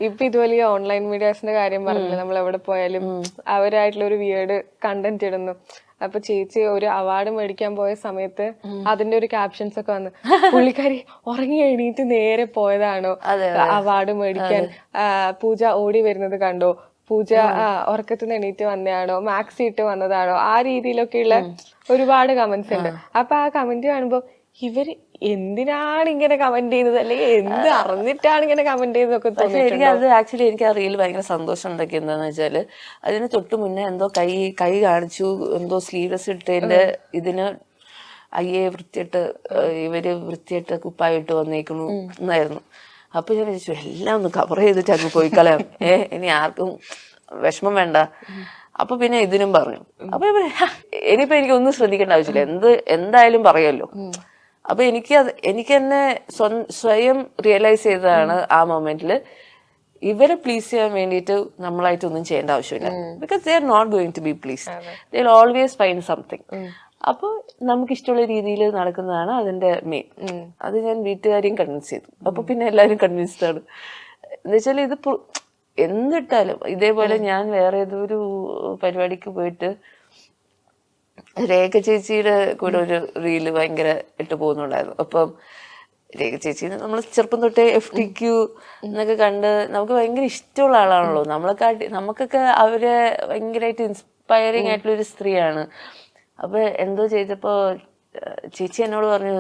ഇപ്പൊ ഇതുപോലെ ഈ ഓൺലൈൻ മീഡിയാസിന്റെ കാര്യം പറഞ്ഞില്ല, നമ്മൾ എവിടെ പോയാലും അവരായിട്ടുള്ള ഒരു വിയേർഡ് കണ്ടന്റ് ഇടുന്നു. അപ്പൊ ചേച്ചി ഒരു അവാർഡ് മേടിക്കാൻ പോയ സമയത്ത് അതിന്റെ ഒരു ക്യാപ്ഷൻസ് ഒക്കെ വന്ന്, പുള്ളിക്കാരി ഉറങ്ങി എണീറ്റ് നേരെ പോയതാണോ അവാർഡ് മേടിക്കാൻ, പൂജ ഓടി വരുന്നത് കണ്ടോ, പൂജ ഉറക്കത്തിൽ നിന്ന് എണീറ്റ് വന്നതാണോ, മാക്സി ഇട്ട് വന്നതാണോ, ആ രീതിയിലൊക്കെയുള്ള ഒരുപാട് കമന്റ്സ് ഉണ്ട്. അപ്പൊ ആ കമന്റ് കാണുമ്പോ ഇവര് എന്തിനാണ് ഇങ്ങനെ കമന്റ് ചെയ്തത്, അല്ലെങ്കിൽ എന്ത് അറിഞ്ഞിട്ടാണ് ഇങ്ങനെ കമന്റ് ചെയ്തതൊക്കെ എനിക്ക് അത് ആക്ച്വലി എനിക്ക് ആ റീൽ ഭയങ്കര സന്തോഷം ഉണ്ടാക്കി. എന്താന്ന് വെച്ചാല് അതിന് തൊട്ട് മുന്നേ എന്തോ കൈ കാണിച്ചു, എന്തോ സ്ലീവ്ലെസ് ഇട്ടതിന്റെ ഇതിന് അയ്യേ വൃത്തിയിട്ട് ഇവര് വൃത്തിയായിട്ട് കുപ്പായിട്ട് വന്നേക്കണു എന്നായിരുന്നു. അപ്പൊ ഞാൻ വിചാരിച്ചു എല്ലാം ഒന്ന് കവർ ചെയ്തിട്ട് അങ്ങ് പോയി കളയാം, ഇനി ആർക്കും വിഷമം വേണ്ട. അപ്പൊ പിന്നെ ഇതിനും പറഞ്ഞു. അപ്പൊ ഇനിയിപ്പോ എനിക്കൊന്നും ശ്രദ്ധിക്കേണ്ട ആവശ്യമില്ല, എന്തായാലും പറയുമല്ലോ. അപ്പൊ എനിക്ക് തന്നെ സ്വയം റിയലൈസ് ചെയ്തതാണ് ആ മൊമെന്റില്, ഇവരെ പ്ലീസ് ചെയ്യാൻ വേണ്ടിയിട്ട് നമ്മളായിട്ടൊന്നും ചെയ്യേണ്ട ആവശ്യമില്ല. Because they are not going to be pleased, they will always find something. അപ്പൊ നമുക്ക് ഇഷ്ടമുള്ള രീതിയിൽ നടക്കുന്നതാണ് അതിന്റെ മെയിൻ. അത് ഞാൻ വീട്ടുകാരെയും കൺവിൻസ് ചെയ്തു. അപ്പൊ പിന്നെ എല്ലാവരും കൺവിൻസ്ഡ് ആണ്. എന്നുവെച്ചാൽ ഇത് എന്നിട്ടാലും ഇതേപോലെ ഞാൻ വേറെ ഏതൊരു പരിപാടിക്ക് പോയിട്ട് രേഖ ചേച്ചിയുടെ കൂടെ ഒരു റീല് ഭയങ്കര ഇട്ട് പോകുന്നുണ്ടായിരുന്നു. അപ്പം രേഖ ചേച്ചി നമ്മൾ ചെറുപ്പം തൊട്ടേ FTQ എന്നൊക്കെ കണ്ട് നമുക്ക് ഭയങ്കര ഇഷ്ടമുള്ള ആളാണല്ലോ. നമുക്കൊക്കെ അവരെ ഭയങ്കരമായിട്ട് ഇൻസ്പയറിങ് ആയിട്ടുള്ള ഒരു സ്ത്രീയാണ്. അപ്പൊ എന്തോ ചെയ്തപ്പോ ചേച്ചി എന്നോട് പറഞ്ഞു,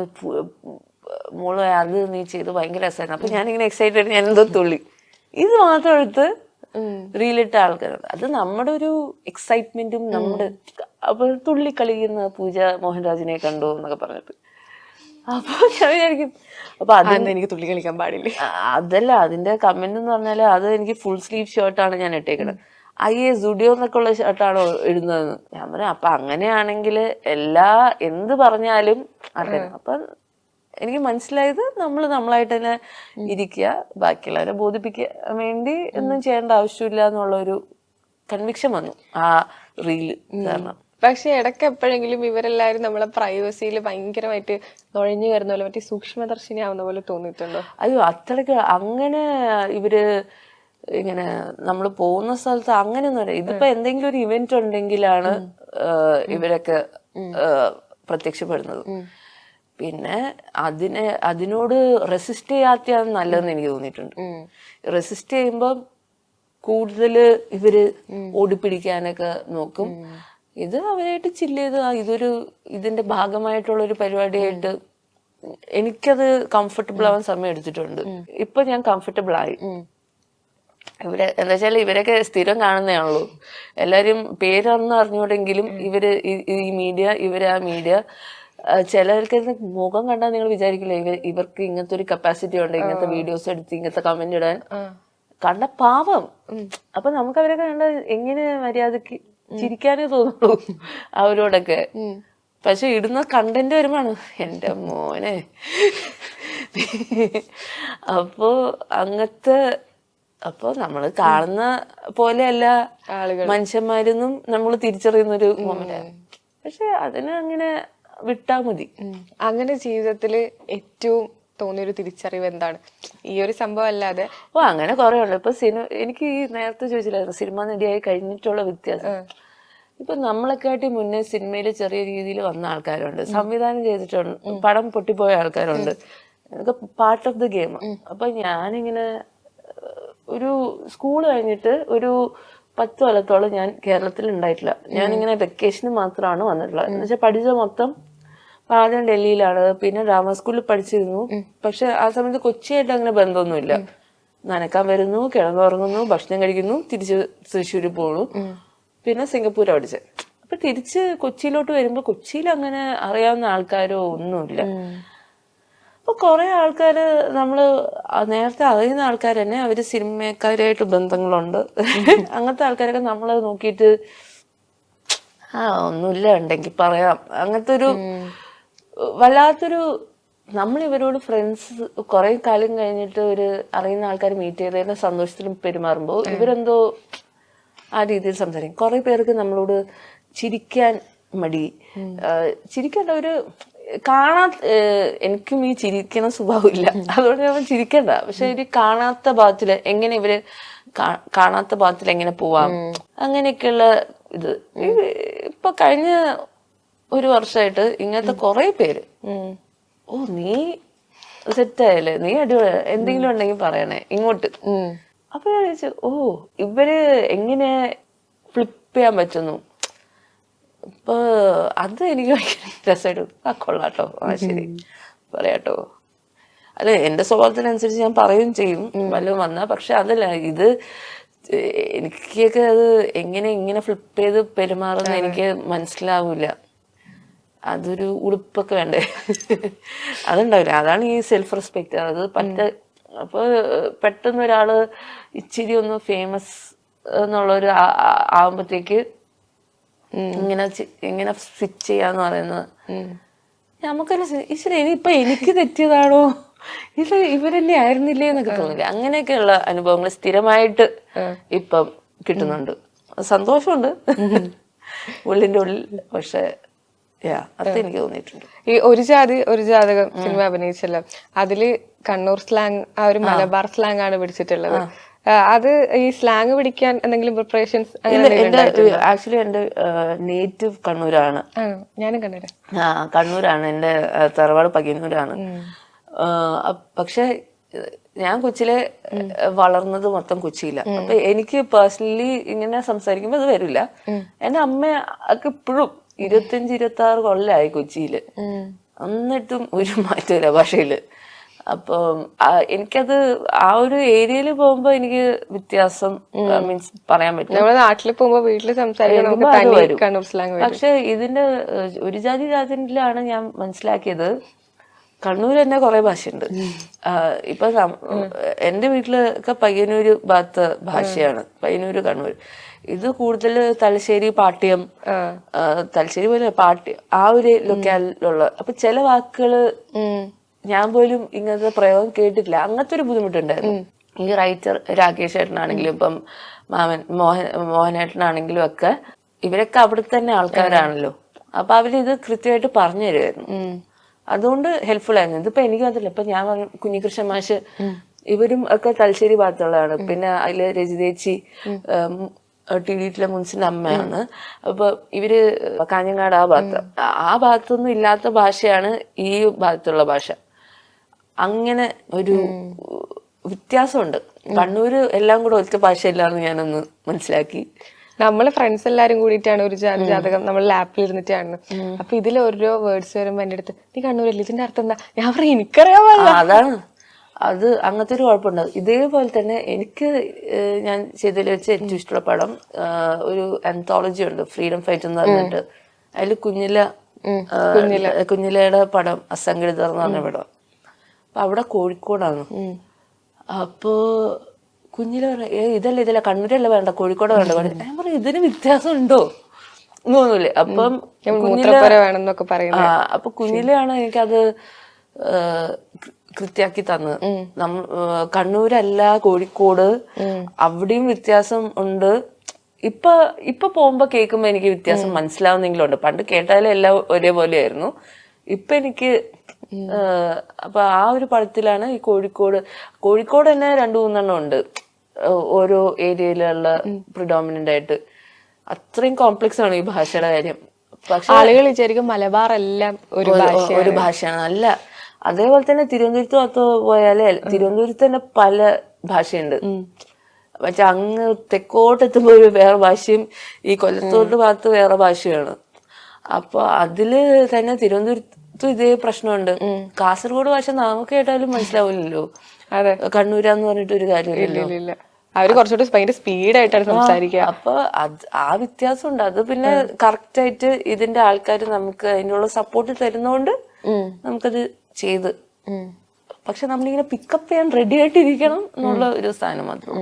മോള് അത് നീ ചെയ്ത് ഭയങ്കര രസമായിരുന്നു. അപ്പൊ ഞാനിങ്ങനെ എക്സൈറ്റഡ്, ഞാൻ എന്തോ തുള്ളി. ഇത് മാത്രം എടുത്ത് റീലിട്ട ആൾക്കാരുണ്ട്. അത് നമ്മുടെ ഒരു എക്സൈറ്റ്മെന്റും നമ്മുടെ അപ്പൊ തുള്ളി കളിക്കുന്ന പൂജ മോഹൻരാജിനെ കണ്ടു എന്നൊക്കെ പറഞ്ഞിട്ട്. അപ്പൊ ഞാൻ വിചാരിക്കും, അപ്പൊ അതെന്നെ എനിക്ക് തുള്ളി കളിക്കാൻ പാടില്ല. അതല്ല അതിന്റെ കമന്റ് എന്ന് പറഞ്ഞാല്, അത് എനിക്ക് ഫുൾ സ്ലീവ് ഷർട്ടാണ് ഞാൻ ഇട്ടേക്കുന്നത്. സുഡിയോ എന്നൊക്കെ ഉള്ള ഷർട്ടാണോ ഇടുന്നതെന്ന് ഞാൻ പറയാം. അപ്പൊ അങ്ങനെയാണെങ്കിൽ എന്ത് പറഞ്ഞാലും അറിയണം. അപ്പൊ എനിക്ക് മനസ്സിലായത് നമ്മളായിട്ട് തന്നെ ഇരിക്കുക, ബാക്കിയുള്ളവരെ ബോധിപ്പിക്കാൻ വേണ്ടി ഒന്നും ചെയ്യേണ്ട ആവശ്യമില്ല എന്നുള്ളൊരു കൺവിക്ഷൻ വന്നു ആ റീല് കാരണം. പക്ഷെ ഇടയ്ക്ക് എപ്പോഴെങ്കിലും ഇവരെല്ലാരും നമ്മളെ പ്രൈവസിയിൽ ഭയങ്കരമായിട്ട് നുഴഞ്ഞു കയറുന്ന പോലെ, മറ്റേ സൂക്ഷ്മദർശിനി ആവുന്ന പോലെ തോന്നിയിട്ടുണ്ടോ? അയ്യോ, അത്രയ്ക്ക് അങ്ങനെ ഇവര് ഇങ്ങനെ നമ്മൾ പോകുന്ന സ്ഥലത്ത് അങ്ങനെയൊന്നുമില്ല. ഇതിപ്പോ എന്തെങ്കിലും ഒരു ഇവന്റ് ഉണ്ടെങ്കിലാണ് ഇവരൊക്കെ പ്രത്യക്ഷപ്പെടുന്നത്. പിന്നെ അതിനോട് റെസിസ്റ്റ് ചെയ്യാത്തതാണ് നല്ലതെന്ന് എനിക്ക് തോന്നിയിട്ടുണ്ട്. റെസിസ്റ്റ് ചെയ്യുമ്പോൾ കൂടുതൽ ഇവര് ഓടിപ്പിടിക്കാനൊക്കെ നോക്കും. ഇത് അവരായിട്ട് ചില്ല് ചെയ്ത് ഇതിന്റെ ഭാഗമായിട്ടുള്ള ഒരു പരിപാടിയായിട്ട് എനിക്കത് കംഫർട്ടബിൾ ആവാൻ സമയം എടുത്തിട്ടുണ്ട്. ഇപ്പൊ ഞാൻ കംഫർട്ടബിൾ ആയി. എന്താ വെച്ചാൽ ഇവരൊക്കെ സ്ഥിരം കാണുന്നതാണല്ലോ. എല്ലാരും പേരൊന്നും അറിഞ്ഞൂടെങ്കിലും ഇവര് ഈ മീഡിയ, ഇവര് ആ മീഡിയ. ചിലർക്ക് മുഖം കണ്ടാൽ നിങ്ങൾ വിചാരിക്കില്ല ഇവർക്ക് ഇങ്ങനത്തെ ഒരു കപ്പാസിറ്റി ഉണ്ട്, ഇങ്ങനത്തെ വീഡിയോസ് എടുത്ത് ഇങ്ങനത്തെ കമന്റ് ഇടാൻ. കണ്ട പാവം. അപ്പൊ നമുക്ക് അവരൊക്കെ കണ്ട എങ്ങനെ മര്യാദക്ക് ചിരിക്കാനേ തോന്നുള്ളൂ അവരോടൊക്കെ. പക്ഷെ ഇടുന്ന കണ്ടന്റ് വരുമ്പോഴാണ് എന്റെ മോനെ. അപ്പൊ നമ്മള് കാണുന്ന പോലെയല്ല മനുഷ്യന്മാരെന്നും നമ്മൾ തിരിച്ചറിയുന്നൊരു മൊമെന്റാണ്. പക്ഷെ അതിന് അങ്ങനെ വിട്ടാ മതി. അങ്ങനെ ജീവിതത്തില് ഏറ്റവും തോന്നിയൊരു തിരിച്ചറിവ് എന്താണ്, ഈ ഒരു സംഭവം അല്ലാതെ? അങ്ങനെ കുറെ ഉണ്ട്. ഇപ്പൊ എനിക്ക് ഈ നേരത്തെ ചോദിച്ചില്ലായിരുന്നു സിനിമ നടിയായി കഴിഞ്ഞിട്ടുള്ള വ്യത്യാസം. ഇപ്പൊ നമ്മളെക്കാട്ടി മുന്നേ സിനിമയിൽ ചെറിയ രീതിയിൽ വന്ന ആൾക്കാരുണ്ട്, സംവിധാനം ചെയ്തിട്ടുണ്ട്, പടം പൊട്ടിപ്പോയ ആൾക്കാരുണ്ട്. ഇതൊക്കെ പാർട്ട് ഓഫ് ദ ഗെയിം. അപ്പൊ ഞാനിങ്ങനെ ഒരു സ്കൂൾ കഴിഞ്ഞിട്ട് ഒരു 10 കൊല്ലത്തോളം ഞാൻ കേരളത്തിൽ ഉണ്ടായിട്ടില്ല. ഞാനിങ്ങനെ വെക്കേഷന് മാത്രമാണ് വന്നിട്ടുള്ളത്. എന്ന് വെച്ചാൽ പഠിച്ച മൊത്തം ആദ്യം ഡൽഹിയിലാണ്, പിന്നെ ഡ്രാമ സ്കൂളിൽ പഠിച്ചിരുന്നു. പക്ഷെ ആ സമയത്ത് കൊച്ചിയായിട്ട് അങ്ങനെ ബന്ധമൊന്നുമില്ല. നനക്കാൻ വരുന്നു, കിടന്നുറങ്ങുന്നു, ഭക്ഷണം കഴിക്കുന്നു, തിരിച്ച് തൃശ്ശൂര് പോണു, പിന്നെ സിംഗപ്പൂരാ പഠിച്ചത്. അപ്പൊ തിരിച്ച് കൊച്ചിയിലോട്ട് വരുമ്പോ കൊച്ചിയിൽ അങ്ങനെ അറിയാവുന്ന ആൾക്കാരോ ഒന്നുമില്ല. അപ്പൊ കുറെ ആൾക്കാര് നമ്മള് നേരത്തെ അറിയുന്ന ആൾക്കാർ തന്നെ അവര് സിനിമക്കാരായിട്ട് ബന്ധങ്ങളുണ്ട്. അങ്ങനത്തെ ആൾക്കാരൊക്കെ നമ്മള് നോക്കിയിട്ട് ഒന്നുമില്ല ഉണ്ടെങ്കിൽ പറയാം, അങ്ങനത്തെ ഒരു വല്ലാത്തൊരു. നമ്മൾ ഇവരോട് ഫ്രണ്ട്സ് കുറെ കാലം കഴിഞ്ഞിട്ട് ഒരു അറിയുന്ന ആൾക്കാർ മീറ്റ് ചെയ്തതിന്റെ സന്തോഷത്തിലും പെരുമാറുമ്പോ ഇവരെന്തോ ആ രീതിയിൽ സംസാരിക്കും. കുറെ പേർക്ക് നമ്മളോട് ചിരിക്കാൻ മടി, ചിരിക്കേണ്ട ഒരു എനിക്കും ഈ ചിരിക്കുന്ന സ്വഭാവമില്ല, അതുകൊണ്ട് ഞാൻ ചിരിക്കണ്ട. പക്ഷെ ഒരു കാണാത്ത ഭാഗത്തില് എങ്ങനെ ഇവര് കാണാത്ത ഭാഗത്തിൽ എങ്ങനെ പോവാം, അങ്ങനെയൊക്കെയുള്ള ഇത്. ഇപ്പൊ കഴിഞ്ഞ ഒരു വർഷമായിട്ട് ഇങ്ങനത്തെ കുറെ പേര് ഓ നീ സെറ്റായല്ലേ, നീ അടിപൊളി, എന്തെങ്കിലും ഉണ്ടെങ്കിൽ പറയണേ ഇങ്ങോട്ട്. അപ്പൊ ഞാൻ ചോദിച്ചു, ഓ ഇവര് എങ്ങനെ ഫ്ലിപ്പ് ചെയ്യാൻ പറ്റുന്നു. ഇപ്പൊ അത് എനിക്ക് ഭയങ്കര രസമായിട്ട്, ആ കൊള്ളാട്ടോ, ആ ശരി പറയാട്ടോ. അല്ല, എന്റെ സ്വഭാവത്തിനനുസരിച്ച് ഞാൻ പറയുകയും ചെയ്യും വല്ലതും വന്നാ. പക്ഷെ അതല്ല, ഇത് എനിക്കൊക്കെ അത് ഇങ്ങനെ ഫ്ലിപ്പ് ചെയ്ത് പെരുമാറുന്ന എനിക്ക് മനസ്സിലാവൂല. അതൊരു ഉടുപ്പൊക്കെ വേണ്ടേ, അതുണ്ടാവില്ല. അതാണ് ഈ സെൽഫ് റെസ്പെക്ട്. അത് അപ്പൊ പെട്ടെന്ന് ഒരാള് ഇച്ചിരി ഒന്ന് ഫേമസ് എന്നുള്ളൊരു ആവുമ്പത്തേക്ക് ഇങ്ങനെ സ്വിച്ച് ചെയ്യാന്ന് പറയുന്നത് നമുക്കന്നെ ഈശ്വര ഇനിയിപ്പൊ എനിക്ക് തെറ്റിയതാണോ, ഇത് ഇവരെന്നെ ആയിരുന്നില്ലേ എന്നൊക്കെ തോന്നില്ല. അങ്ങനെയൊക്കെയുള്ള അനുഭവങ്ങൾ സ്ഥിരമായിട്ട് ഇപ്പം കിട്ടുന്നുണ്ട്. സന്തോഷമുണ്ട് ഉള്ളിന്റെ ഉള്ളിൽ. പക്ഷെ അത് എനിക്ക് തോന്നിയിട്ടുണ്ട്. ഈ ഒരു ജാതകം സിനിമ അഭിനയിച്ചല്ലോ, അതില് കണ്ണൂർ സ്ലാങ്, ആ ഒരു മലബാർ സ്ലാങ് ആണ് പിടിച്ചിട്ടുള്ളത്. അത് ഈ സ്ലാങ് പിടിക്കാൻ എന്തെങ്കിലും പ്രിപ്പറേഷൻസ്? ആക്ച്വലി എന്റെ നേറ്റീവ് കണ്ണൂരാണ്. ഞാനും കണ്ണൂരാ. കണ്ണൂരാണ് എന്റെ തറവാട്, പയ്യന്നൂരാണ്. പക്ഷെ ഞാൻ കൊച്ചിലെ വളർന്നത് മൊത്തം കൊച്ചിയില്ല. അപ്പൊ എനിക്ക് പേഴ്സണലി ഇങ്ങനെ സംസാരിക്കുമ്പോ അത് വരില്ല. എന്റെ അമ്മ ഒക്കെ ഇപ്പോഴും 25-26 കൊല്ലമായി കൊച്ചിയില്, എന്നിട്ടും ഒരു മാറ്റമില്ല ഭാഷയില്. അപ്പം എനിക്കത് ആ ഒരു ഏരിയയിൽ പോകുമ്പോ എനിക്ക് വ്യത്യാസം മീൻസ് പറയാൻ പറ്റും. നമ്മുടെ നാട്ടിൽ പോകുമ്പോ വീട്ടിൽ സംസാരിക്കുമ്പോൾ. പക്ഷെ ഇതിന്റെ ഒരു ജാതിയിലാണ് ഞാൻ മനസ്സിലാക്കിയത്, കണ്ണൂർ തന്നെ കുറെ ഭാഷയുണ്ട്. ഇപ്പൊ എന്റെ വീട്ടിലൊക്കെ പയ്യന്നൂര് ഭാഗത്ത് ഭാഷയാണ്, പയ്യന്നൂര് കണ്ണൂർ. ഇത് കൂടുതൽ തലശ്ശേരി, പാട്യം, തലശ്ശേരി പോലെ പാട്യം, ആ ഒരു ലൊക്കാലിലുള്ള. അപ്പൊ ചില വാക്കുകള് ഞാൻ പോലും ഇങ്ങനത്തെ പ്രയോഗം കേട്ടിട്ടില്ല. അങ്ങനത്തെ ഒരു ബുദ്ധിമുട്ടുണ്ടായിരുന്നു. ഈ റൈറ്റർ രാകേഷ് ഏട്ടനാണെങ്കിലും ഇപ്പം മോഹനേട്ടനാണെങ്കിലും ഒക്കെ, ഇവരൊക്കെ അവിടെ തന്നെ ആൾക്കാരാണല്ലോ. അപ്പൊ അവരിത് കൃത്യമായിട്ട് പറഞ്ഞു തരുമായിരുന്നു. അതുകൊണ്ട് ഹെൽപ്ഫുൾ ആയിരുന്നു. ഇതിപ്പോ എനിക്ക് മാത്രമല്ല, ഇപ്പൊ ഞാൻ കുഞ്ഞികൃഷ്ണൻ മാഷ്, ഇവരും ഒക്കെ തലശ്ശേരി ഭാഗത്തുള്ളതാണ്. പിന്നെ അതില് രജിതേച്ചി ടിഡിയിലെ മുൻസിന്റെ അമ്മയാണ്. അപ്പൊ ഇവര് കാഞ്ഞങ്ങാട് ആ ഭാഗത്തൊന്നും ഇല്ലാത്ത ഭാഷയാണ് ഈ ഭാഗത്തുള്ള ഭാഷ. അങ്ങനെ ഒരു വ്യത്യാസമുണ്ട്. കണ്ണൂര് എല്ലാം കൂടെ ഒറ്റ ഭാഷയില്ലാന്ന് ഞാനൊന്ന് മനസ്സിലാക്കി. നമ്മള് ഫ്രണ്ട്സ് എല്ലാരും കൂടിയിട്ടാണ് ഒരു ജാതകം നമ്മൾ ലാപ്പിൽ ഇരുന്നിട്ട് കാണുന്നത്. അപ്പൊ ഇതിൽ ഓരോ വേർഡ്സ് വരുമ്പോ എന്റെ അടുത്ത്, നീ കണ്ണൂരല്ലേ, ഇതിന്റെ അർത്ഥം എന്താ? ഞാൻ പറയും എനിക്കറിയാമോ. അതാണ് അത്, അങ്ങനത്തെ ഒരു കുഴപ്പമുണ്ട്. ഇതേപോലെ തന്നെ എനിക്ക് ഞാൻ ചെയ്തതിൽ വെച്ച് ഏറ്റവും ഇഷ്ടമുള്ള പടം ഒരു ആന്തോളജി ഉണ്ട്, ഫ്രീഡം ഫൈറ്റ് എന്ന് പറഞ്ഞിട്ട്. അതിൽ കുഞ്ഞിലയുടെ പടം അസംഘടിതർ എന്ന് പറഞ്ഞ പടം. അപ്പൊ അവിടെ കോഴിക്കോടാണ്. അപ്പോ കുഞ്ഞില ഇതല്ല കണ്ണൂരല്ല വേണ്ട, കോഴിക്കോട് വേണ്ട. ഞാൻ പറയും ഇതിന് വ്യത്യാസം ഉണ്ടോ എന്ന് തോന്നൂലേ. അപ്പം അപ്പൊ കുഞ്ഞിലാണ് എനിക്കത് കൃത്യാക്കി തന്നത്. കണ്ണൂരല്ല കോഴിക്കോട്, അവിടെയും വ്യത്യാസം ഉണ്ട്. ഇപ്പൊ പോകുമ്പോ കേൾക്കുമ്പോ എനിക്ക് വ്യത്യാസം മനസ്സിലാവുന്നെങ്കിലും ഉണ്ട്. പണ്ട് കേട്ടാലും എല്ലാം ഒരേപോലെ ആയിരുന്നു. ഇപ്പൊ എനിക്ക് അപ്പൊ ആ ഒരു പടത്തിലാണ് ഈ കോഴിക്കോട് തന്നെ 2-3 ഉണ്ട് ഓരോ ഏരിയയിലുള്ള പ്രിഡോമിനന്റ് ആയിട്ട്. അത്രയും കോംപ്ലക്സ് ആണ് ഈ ഭാഷയുടെ കാര്യം. പക്ഷെ ആളുകൾ വിചാരിക്കും മലബാർ എല്ലാം ഒരു ഭാഷയാണ്. അല്ല, അതേപോലെ തന്നെ തിരുവനന്തപുരത്ത് പോയാലേ തിരുവനന്തപുരത്ത് തന്നെ പല ഭാഷയുണ്ട്. പക്ഷെ അങ്ങ് തെക്കോട്ടെത്തുമ്പോ ഒരു വേറെ ഭാഷയും, ഈ കൊല്ലത്തോട്ട് ഭാഗത്ത് വേറെ ഭാഷയാണ്. അപ്പൊ അതില് തന്നെ തിരുവനന്തപുരത്ത് ഇതേ പ്രശ്നമുണ്ട്. കാസർഗോഡ് ഭാഷ നമുക്ക് കേട്ടാലും മനസ്സിലാവില്ലല്ലോ. അതെ, കണ്ണൂരാന്ന് പറഞ്ഞിട്ട് ഒരു കാര്യമില്ലല്ലോ. അവര് കുറച്ചുകൂടി ഭയങ്കര സ്പീഡായിട്ടാണ് സംസാരിക്കുക. അപ്പൊ ആ വ്യത്യാസമുണ്ട്. അത് പിന്നെ കറക്റ്റ് ആയിട്ട് ഇതിന്റെ ആൾക്കാർ നമുക്ക് അതിനുള്ള സപ്പോർട്ട് തരുന്നോണ്ട് നമുക്കത് ചെയ്ത്. പക്ഷെ നമ്മളിങ്ങനെ പിക്കപ്പ് ചെയ്യാൻ റെഡി ആയിട്ടിരിക്കണം എന്നുള്ള ഒരു സ്ഥാനം മാത്രം.